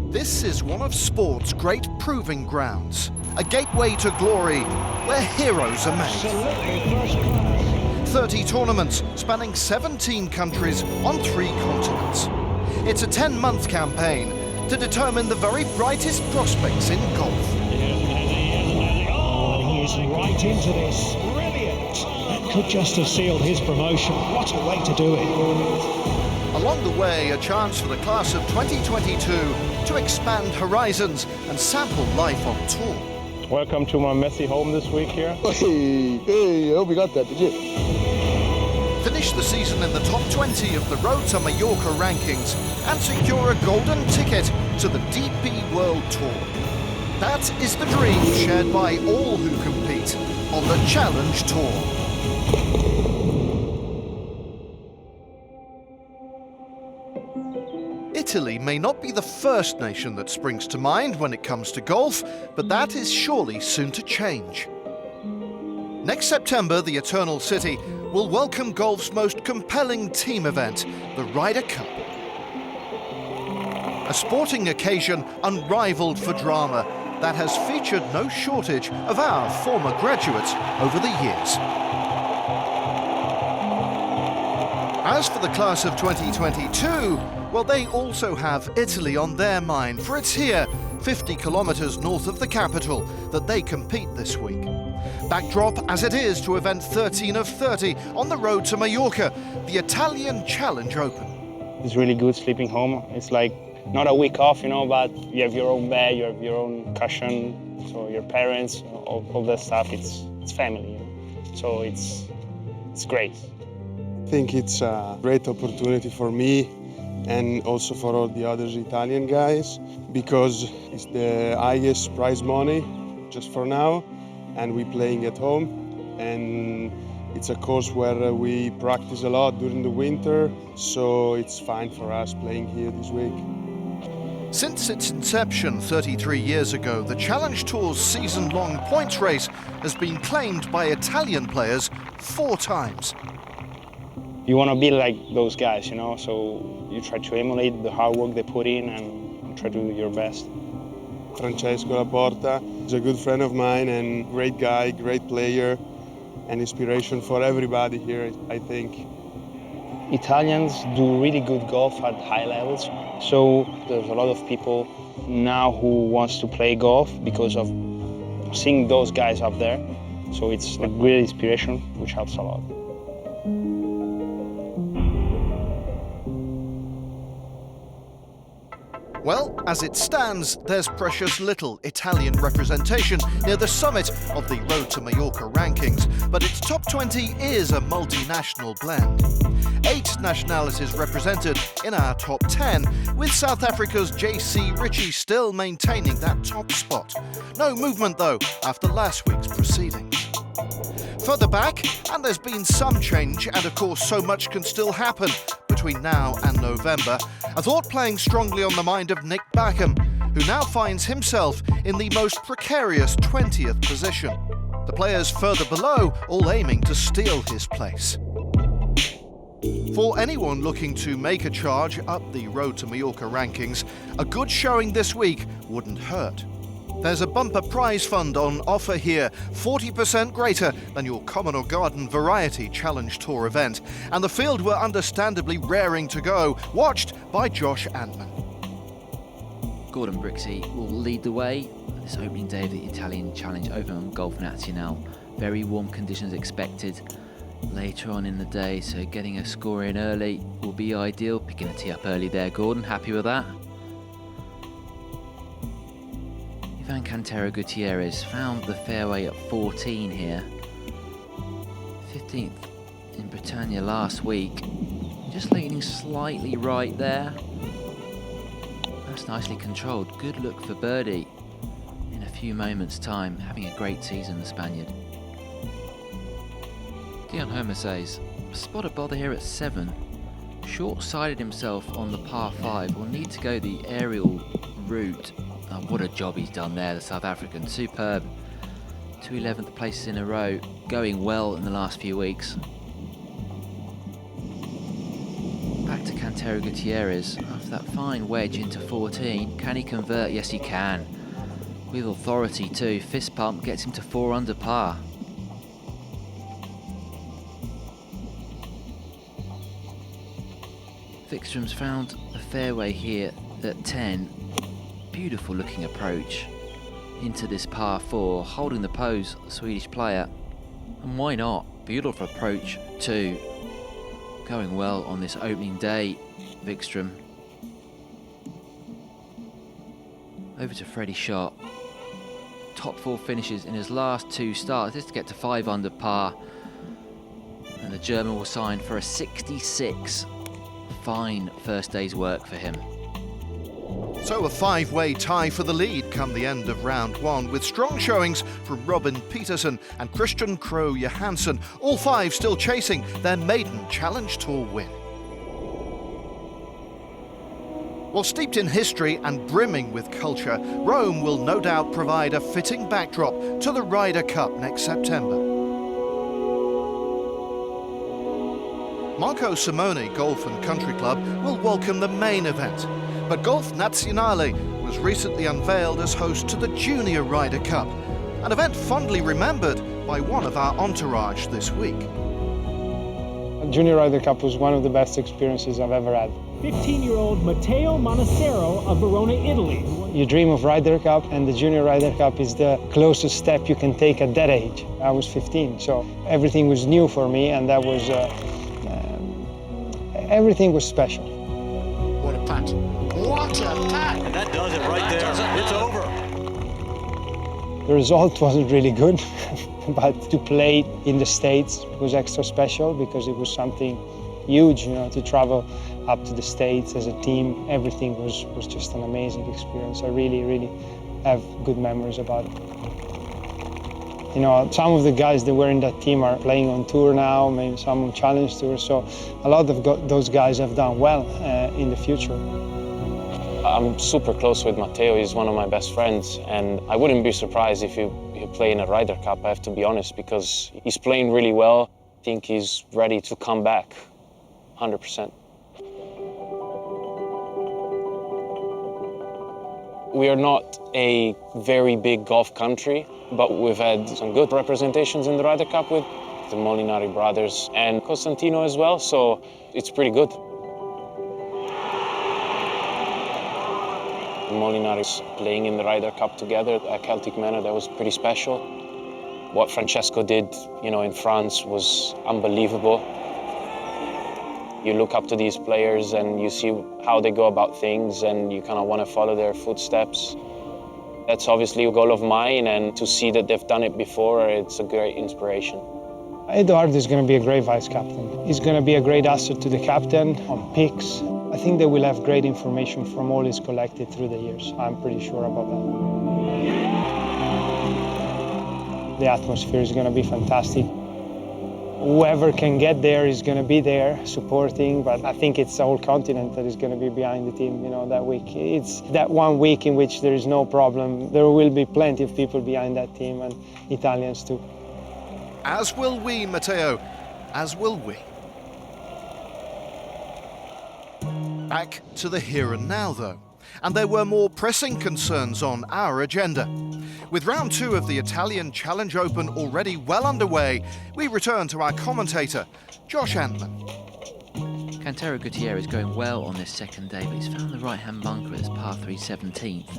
This is one of sport's great proving grounds, a gateway to glory where heroes are made. 30 tournaments spanning 17 countries on 3 continents. It's a 10-month campaign to determine the very brightest prospects in golf. Oh, and he is right into this. Brilliant. That could just have sealed his promotion. What a way to do it. Along the way, a chance for the class of 2022 to expand horizons and sample life on tour. Welcome to my messy home this week here. Hey, I hope you got that, did you? Finish the season in the top 20 of the Road to Mallorca rankings and secure a golden ticket to the DP World Tour. That is the dream shared by all who compete on the Challenge Tour. Italy may not be the first nation that springs to mind when it comes to golf, but that is surely soon to change. Next September, the Eternal City will welcome golf's most compelling team event, the Ryder Cup. A sporting occasion unrivaled for drama that has featured no shortage of our former graduates over the years. As for the class of 2022, well, they also have Italy on their mind, for it's here, 50 kilometres north of the capital, that they compete this week. Backdrop as it is to event 13 of 30 on the Road to Mallorca, the Italian Challenge Open. It's really good sleeping home. It's like not a week off, you know, but you have your own bed, you have your own cushion, so your parents, all that stuff, it's family, you know? So it's great. I think it's a great opportunity for me and also for all the other Italian guys, because it's the highest prize money just for now, and we're playing at home, and it's a course where we practice a lot during the winter, so it's fine for us playing here this week. Since its inception 33 years ago, the Challenge Tour's season-long points race has been claimed by Italian players 4 times. You want to be like those guys, you know, so you try to emulate the hard work they put in and try to do your best. Francesco Laporta is a good friend of mine and great guy, great player, and inspiration for everybody here, I think. Italians do really good golf at high levels, so there's a lot of people now who wants to play golf because of seeing those guys up there. So it's a great inspiration, which helps a lot. Well, as it stands, there's precious little Italian representation near the summit of the Road to Mallorca rankings, but its top 20 is a multinational blend. 8 nationalities represented in our top 10, with South Africa's JC Ritchie still maintaining that top spot. No movement, though, after last week's proceedings. Further back, and there's been some change, and of course so much can still happen between now and November, a thought playing strongly on the mind of Nick Backham, who now finds himself in the most precarious 20th position. The players further below all aiming to steal his place. For anyone looking to make a charge up the Road to Mallorca rankings, a good showing this week wouldn't hurt. There's a bumper prize fund on offer here, 40% greater than your Common or Garden Variety Challenge Tour event, and the field were understandably raring to go, watched by Josh Antman. Gordon Brixey will lead the way this opening day of the Italian Challenge Open on Golf Nazionale. Very warm conditions expected later on in the day, so getting a score in early will be ideal. Picking a tee up early there, Gordon, happy with that? Ivan Cantero Gutierrez found the fairway at 14 here. 15th in Britannia last week. Just leaning slightly right there. That's nicely controlled. Good look for birdie in a few moments' time. Having a great season, the Spaniard. Dion Homer says, spot a bother here at 7. Short-sided himself on the par 5. Will need to go the aerial route. What a job he's done there, the South African. Superb. 2 11th places in a row, going well in the last few weeks. Back to Cantero Gutierrez after that fine wedge into 14. Can he convert? Yes, he can. With authority too. Fist pump gets him to 4 under par. Vikström's found the fairway here at 10. Beautiful looking approach into this par 4, holding the pose, the Swedish player. And why not? Beautiful approach too. Going well on this opening day, Vikström. Over to Freddie Schott. Top 4 finishes in his last 2 starts. This to get to 5 under par. And the German will sign for a 66. Fine first day's work for him. So a 5-way tie for the lead come the end of round 1, with strong showings from Robin Peterson and Kristian Krogh Johannessen, all 5 still chasing their maiden Challenge Tour win. Well, steeped in history and brimming with culture, Rome will no doubt provide a fitting backdrop to the Ryder Cup next September. Marco Simone Golf and Country Club will welcome the main event, but Golf Nazionale was recently unveiled as host to the Junior Ryder Cup, an event fondly remembered by one of our entourage this week. Junior Ryder Cup was one of the best experiences I've ever had. 15-year-old Matteo Manassero of Verona, Italy. You dream of Ryder Cup, and the Junior Ryder Cup is the closest step you can take at that age. I was 15, so everything was new for me, and that was everything was special. What a putt. What a putt! And that does it right there. It's over. The result wasn't really good, but to play in the States was extra special because it was something huge, you know, to travel up to the States as a team. Everything was just an amazing experience. I really have good memories about it. You know, some of the guys that were in that team are playing on tour now, maybe some on Challenge Tour, so a lot of those guys have done well in the future. I'm super close with Matteo. He's one of my best friends, and I wouldn't be surprised if he play in a Ryder Cup, I have to be honest, because he's playing really well. I think he's ready to come back, 100%. We are not a very big golf country, but we've had some good representations in the Ryder Cup with the Molinari brothers and Costantino as well, so it's pretty good. The Molinaris playing in the Ryder Cup together at Celtic Manor, that was pretty special. What Francesco did, you know, in France was unbelievable. You look up to these players and you see how they go about things and you kind of want to follow their footsteps. That's obviously a goal of mine, and to see that they've done it before, it's a great inspiration. Eduard is going to be a great vice captain. He's going to be a great asset to the captain on picks. I think they will have great information from all he's collected through the years. I'm pretty sure about that. The atmosphere is going to be fantastic. Whoever can get there is going to be there supporting, but I think it's the whole continent that is going to be behind the team, you know, that week. It's that 1 week in which there is no problem. There will be plenty of people behind that team, and Italians too. As will we, Matteo, as will we. Back to the here and now, though. And there were more pressing concerns on our agenda. With round 2 of the Italian Challenge Open already well underway, we return to our commentator, Josh Antman. Cantero Gutierrez going well on this second day, but he's found the right-hand bunker at his par 3 17th.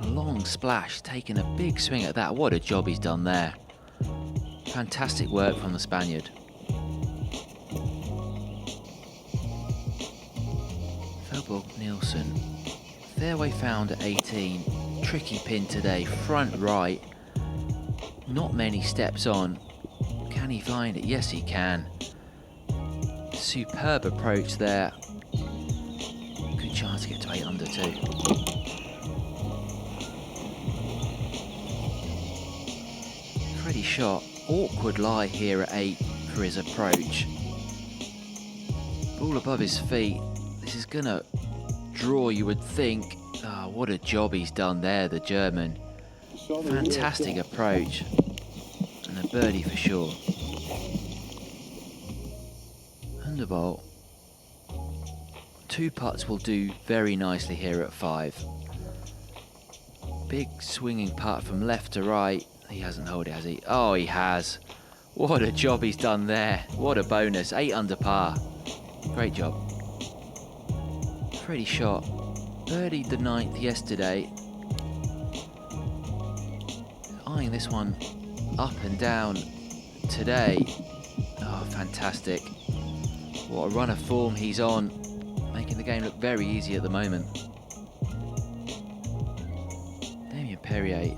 A long splash, taking a big swing at that. What a job he's done there. Fantastic work from the Spaniard. Felborg Nielsen. Fairway found at 18. Tricky pin today, front right. Not many steps on. Can he find it? Yes, he can. Superb approach there. Good chance to get to 8 under too. Freddie Schott, awkward lie here at 8 for his approach. Ball above his feet. This is gonna draw, you would think. Oh, what a job he's done there, the German. Fantastic approach. And a birdie for sure. Underbolt. 2 putts will do very nicely here at 5. Big swinging putt from left to right. He hasn't held it, has he? Oh, he has. What a job he's done there. What a bonus. 8 under par. Great job. Pretty shot. Birdied the 9th yesterday. Eyeing this one up and down today. Oh, fantastic. What a run of form he's on. Making the game look very easy at the moment. Perrier,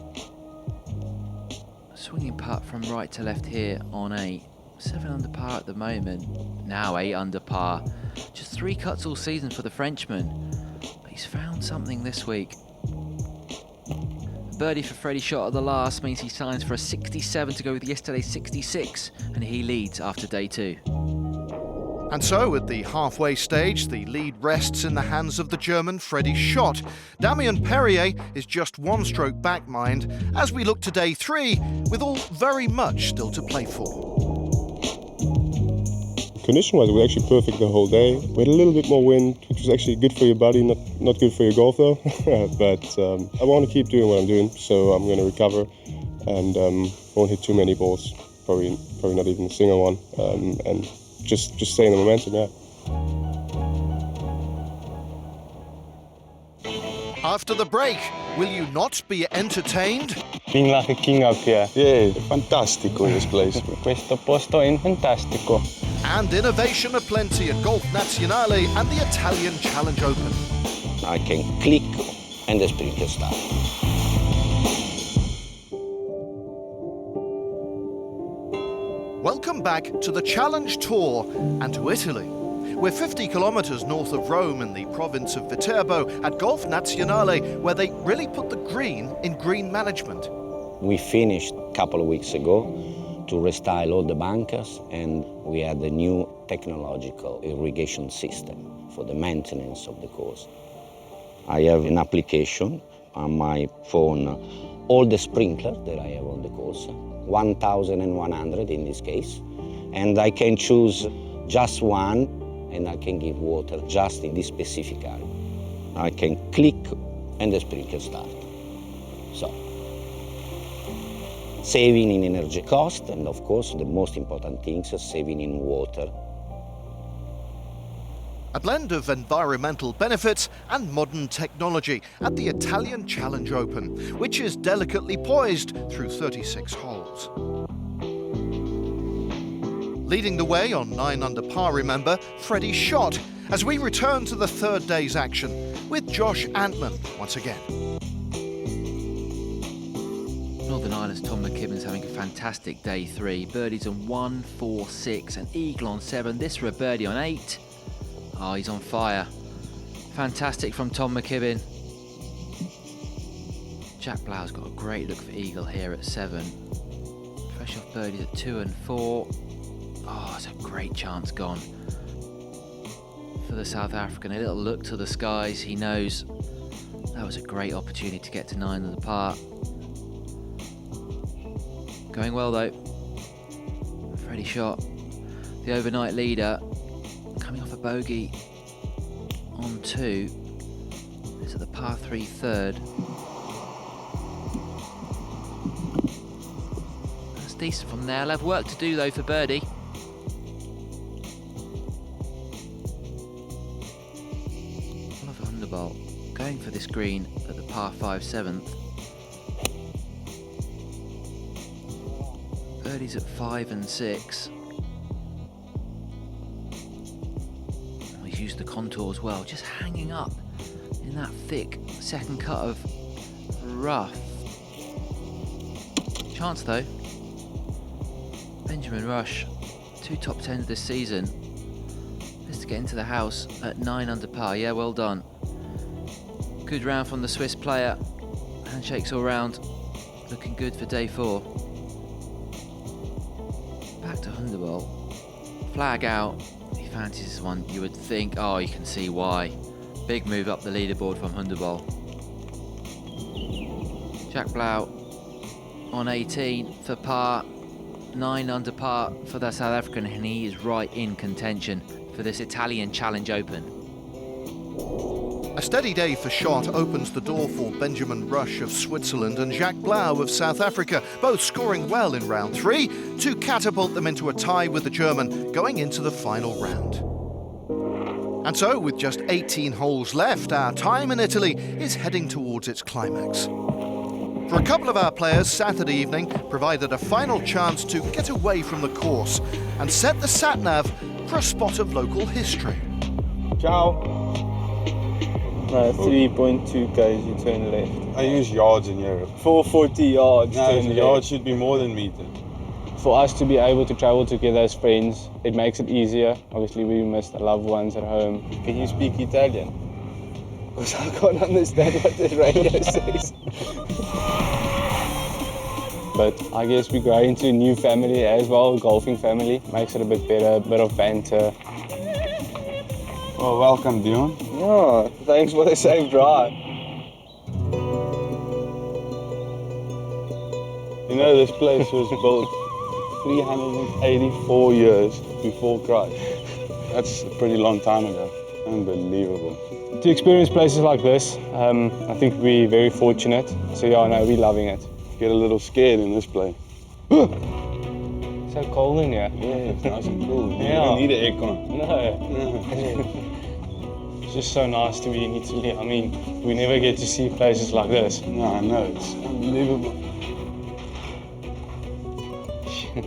swinging putt from right to left here on 8, 7 under par at the moment, now 8 under par. Just 3 cuts all season for the Frenchman, but he's found something this week. Birdie for Freddie shot at the last means he signs for a 67 to go with yesterday's 66, and he leads after day 2. And so, at the halfway stage, the lead rests in the hands of the German Freddie Schott. Damien Perrier is just 1 stroke back, mind, as we look to day 3, with all very much still to play for. Condition-wise, we were actually perfect the whole day. We had a little bit more wind, which was actually good for your body, not good for your golf though. But I want to keep doing what I'm doing, so I'm going to recover and won't hit too many balls. Probably not even a single one. And just stay in the momentum, yeah. After the break, will you not be entertained? Being like a king up here. Yeah, fantastico in this place. Questo posto è fantastico. And innovation aplenty at Golf Nazionale and the Italian Challenge Open. I can click and the sprint can start. Welcome back to the Challenge Tour and to Italy. We're 50 kilometres north of Rome in the province of Viterbo at Golf Nazionale, where they really put the green in green management. We finished a couple of weeks ago to restyle all the bunkers, and we had a new technological irrigation system for the maintenance of the course. I have an application on my phone, all the sprinklers that I have on the course, 1,100 in this case, and I can choose just one, and I can give water just in this specific area. I can click and the sprinkler start. So, saving in energy cost, and of course the most important thing is saving in water. A blend of environmental benefits and modern technology at the Italian Challenge Open, which is delicately poised through 36 holes. Leading the way on 9 under par, remember, Freddie Schott, as we return to the 3rd day's action with Josh Antman once again. Northern Ireland's Tom McKibben's having a fantastic day 3. Birdies on 1, 4, 6 and eagle on 7. This for a birdie on 8. Oh, he's on fire. Fantastic from Tom McKibben. Jack Blau's got a great look for eagle here at 7. Fresh off birdies at 2 and 4. Oh, it's a great chance gone for the South African. A little look to the skies. He knows that was a great opportunity to get to 9 under par. Going well though. Freddie Schott, the overnight leader, coming off a bogey on 2. This is the par 3 3rd. That's decent from there. He'll have work to do though for birdie. Oliver Underbolt going for this green at the par 5 7th. Birdies at 5 and 6. He's used the contours well, just hanging up in that thick second cut of rough. Chance though. Benjamin Rush, 2 top 10s this season. This to get into the house at 9 under par. Yeah, well done. Good round from the Swiss player. Handshakes all round. Looking good for day 4. Back to Underbolt. Flag out. He fancies this one. You would think, oh, you can see why. Big move up the leaderboard from Underbolt. Jack Blau on 18 for par. 9 under par for the South African, and he is right in contention for this Italian Challenge Open. A steady day for shot opens the door for Benjamin Rush of Switzerland and Jacques Blau of South Africa, both scoring well in round 3 to catapult them into a tie with the German going into the final round. And so, with just 18 holes left, our time in Italy is heading towards its climax. For a couple of our players, Saturday evening provided a final chance to get away from the course and set the sat-nav for a spot of local history. Ciao. 3.2 k's, you turn left. I use yards in Europe. 440 yards, No, turn yards left. should be more than meters. For us to be able to travel together as friends, it makes it easier. Obviously, we miss the loved ones at home. Can you speak Italian? Because I can't understand what the radio says. But I guess we grow into a new family as well, a golfing family. Makes it a bit better, a bit of banter. Well, welcome, Dion. Oh, thanks for the safe drive. You know, this place was built 384 years before Christ. That's a pretty long time ago. Unbelievable. To experience places like this, I think we're very fortunate. So yeah, no, we're loving it. Get a little scared in this place. So cold in here. Yeah, it's nice and cool. You Yeah. don't need an aircon. No. It's just so nice to be in Italy. I mean, we never get to see places like this. No, I know, it's unbelievable.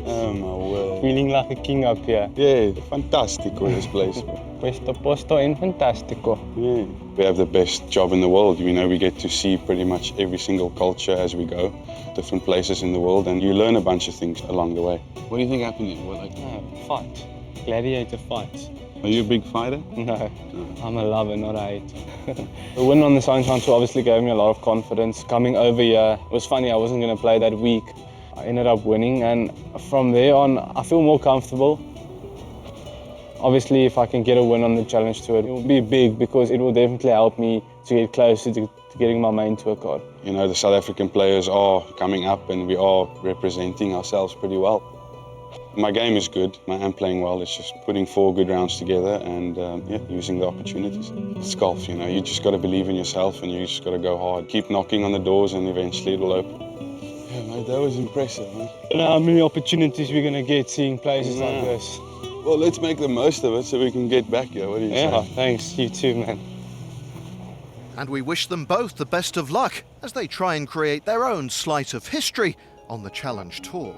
Oh my word. Feeling like a king up here. Yeah, fantastico this place. Questo posto è fantastico. Yeah. We have the best job in the world. You know, we get to see pretty much every single culture as we go, different places in the world, and you learn a bunch of things along the way. What do you think happened here? What, like... Fight. Gladiator fights. Are you a big fighter? No, I'm a lover, not a hater. The win on the Sunshine Tour obviously gave me a lot of confidence. Coming over here, it was funny, I wasn't going to play that week. I ended up winning, and from there on, I feel more comfortable. Obviously, if I can get a win on the Challenge Tour, it will be big because it will definitely help me to get closer to getting my main tour card. You know, the South African players are coming up and we are representing ourselves pretty well. My game is good, I am playing well, it's just putting 4 good rounds together and yeah, using the opportunities. It's golf, you know, you just got to believe in yourself and you just got to go hard. Keep knocking on the doors and eventually it will open. Yeah, mate, that was impressive, man. I don't know how many opportunities we're going to get seeing places like this. Well, let's make the most of it so we can get back here, what do you say? Yeah, thanks, you too, man. And we wish them both the best of luck as they try and create their own slice of history on the Challenge Tour.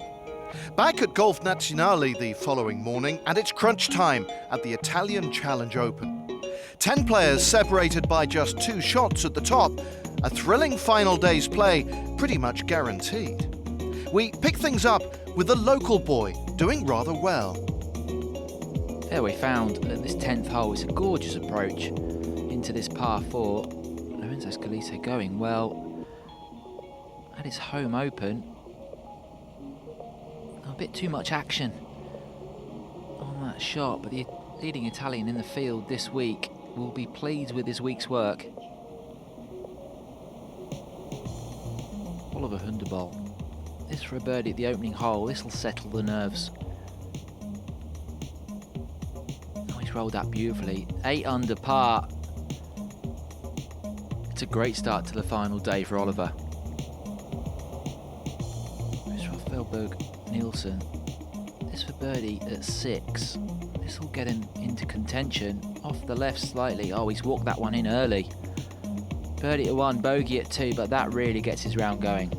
Back at Golf Nazionale the following morning, and it's crunch time at the Italian Challenge Open. 10 players separated by just 2 shots at the top, a thrilling final day's play pretty much guaranteed. We pick things up with the local boy doing rather well. There we found at this 10th hole, it's a gorgeous approach into this par 4. Lorenzo Scalise going well at his home open. A bit too much action on that shot, but the leading Italian in the field this week will be pleased with his week's work. Oliver Hundebol. This for a birdie at the opening hole. This will settle the nerves. Oh, he's rolled that beautifully. 8 under par. It's a great start to the final day for Oliver. Christoph Felberg Nielsen. This for birdie at 6. This will get him into contention. Off the left slightly. Oh, he's walked that one in early. Birdie at 1, bogey at 2, but that really gets his round going.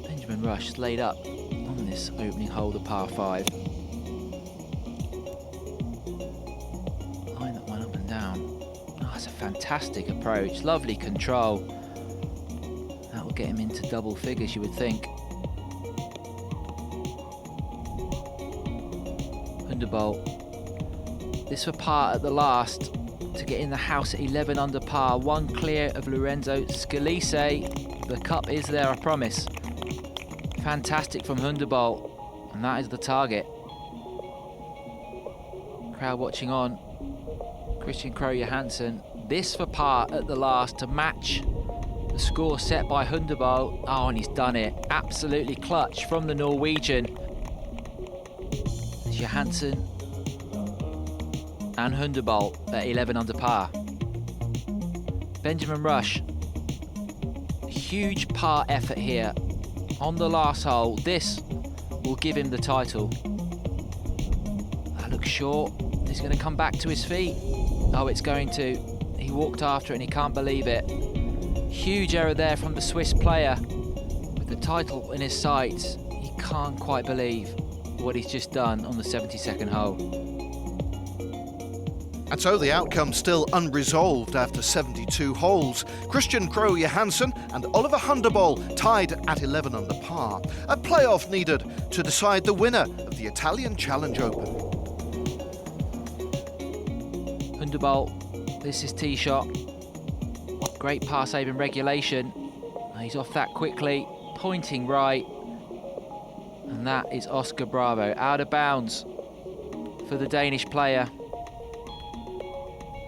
Benjamin Rush laid up on this opening hole, the par 5. Line that one up and down. Oh, that's a fantastic approach. Lovely control. That will get him into double figures, you would think. Hundebol. This for par at the last to get in the house at 11 under par. 1 clear of Lorenzo Scalise. The cup is there, I promise. Fantastic from Hundebol, and that is the target. Crowd watching on. Kristian Krogh Johannessen. This for par at the last to match the score set by Hundebol. Oh, and he's done it. Absolutely clutch from the Norwegian. Johannessen and Hundebol at 11 under par. Benjamin Rush, huge par effort here on the last hole. This will give him the title. That looks short. He's going to come back to his feet. Oh, it's going to. He walked after it and he can't believe it. Huge error there from the Swiss player. With the title in his sights, he can't quite believe what he's just done on the 72nd hole. And so the outcome still unresolved after 72 holes. Kristian Krogh Johannessen and Oliver Hundebol tied at 11 under par. A playoff needed to decide the winner of the Italian Challenge Open. Hundebol, this is tee shot. Great par save in regulation. He's off that quickly, pointing right. And that is Oscar Bravo, out of bounds for the Danish player.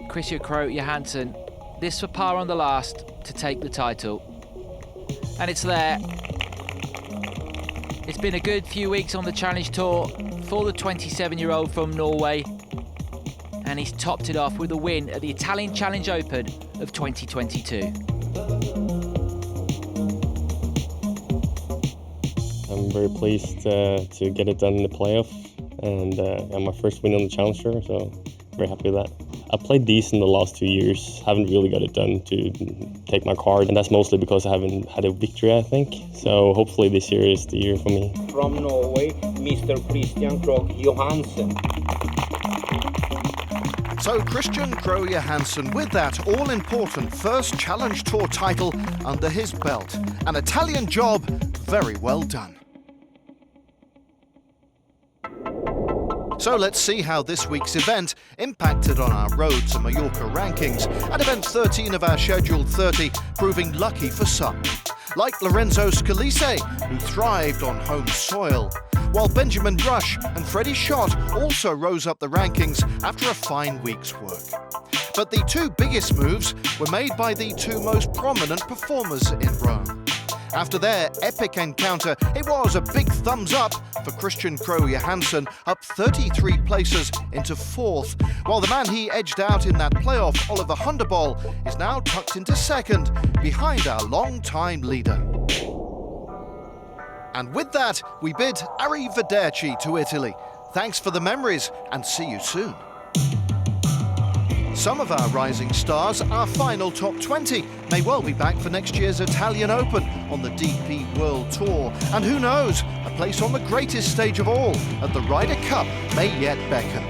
Kristian Krogh Johannessen, this for par on the last to take the title. And it's there. It's been a good few weeks on the Challenge Tour for the 27-year-old from Norway. And he's topped it off with a win at the Italian Challenge Open of 2022. I'm very pleased to get it done in the playoff and my first win on the Challenge Tour, so very happy with that. I played decent the last 2 years, haven't really got it done to take my card, and that's mostly because I haven't had a victory, I think. So hopefully this year is the year for me. From Norway, Mr. Kristian Krogh Johannessen. So Kristian Krogh Johannessen with that all-important first Challenge Tour title under his belt. An Italian job very well done. So let's see how this week's event impacted on our Road to Mallorca rankings, at event 13 of our scheduled 30 proving lucky for some. Like Lorenzo Scalise, who thrived on home soil, while Benjamin Rush and Freddie Schott also rose up the rankings after a fine week's work. But the two biggest moves were made by the two most prominent performers in Rome. After their epic encounter, it was a big thumbs up for Kristian Krogh Johannessen, up 33 places into fourth, while the man he edged out in that playoff, Oliver Hundebol, is now tucked into second, behind our long-time leader. And with that, we bid arrivederci to Italy. Thanks for the memories, and see you soon. Some of our rising stars, our final top 20, may well be back for next year's Italian Open on the DP World Tour. And who knows, a place on the greatest stage of all, at the Ryder Cup, may yet beckon.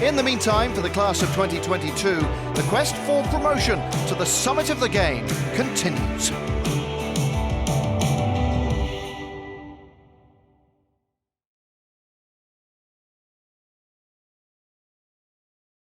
In the meantime, for the class of 2022, the quest for promotion to the summit of the game continues.